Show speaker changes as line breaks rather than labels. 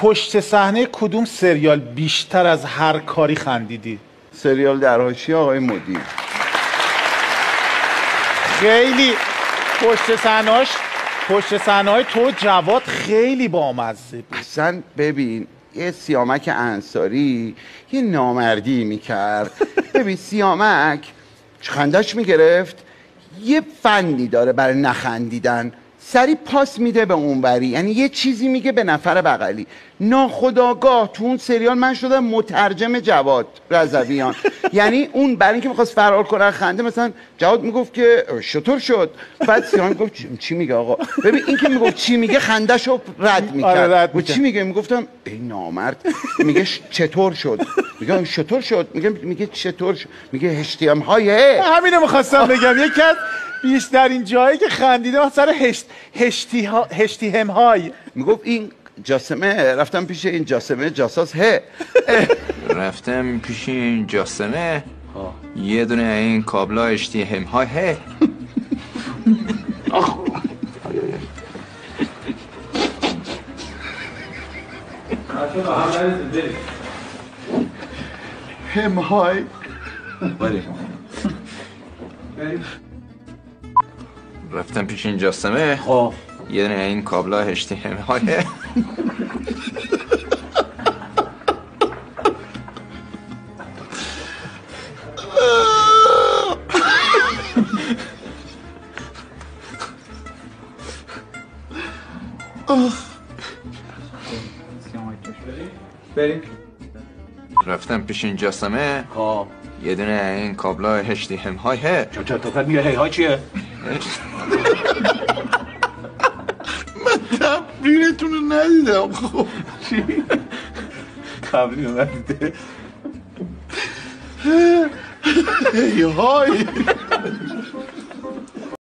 پشت صحنه کدوم سریال بیشتر از هر کاری خندیدی؟
سریال در حاشیه آقای مدیر.
خیلی پشت صحنه‌های تو جواد خیلی بامزه بود.
اصلا ببین یه سیامک انصاری یه نامردی میکرد. ببین سیامک خندش میگرفت، یه فنی داره برای نخندیدن، سری پاس میده به اونوری، یعنی یه چیزی میگه به نفر بغلی. ناخودآگاه تو اون سریال من شدم مترجم جواد رضویان. یعنی اون برای اینکه میخواست فرار کنه خنده، مثلا جواد میگفت که شطور شد، بعد سیان میگفت چی میگه آقا؟ ببین این که میگفت چی میگه خندهشو رد میکرد. و چی میگه؟ میگفتم ای نامرد، میگه چطور شد؟ میگم شطور شد. میگه چطور شد؟ میگه هشتیم های.
همینو میخواستم بگم، یکی از بیشترین جایی که خندیدم سر هشتیم های.
میگفت این جاسمه، رفتم پیش این جاسمه جاساس
رفتم پیش این جاسمه یه دونه این کابلا اشتیهم های
همهای.
رفتم پیش این جاسمه یه دونه این کابلا اشتیهم های
بریم.
رفتم پیش این جاسمه یه دونه این کابلا اشتیهم های
چطور میگه هی های چیه؟
من تبریرتون رو ندیدم. خب
چی؟ تبریر رو ندیده؟
هی های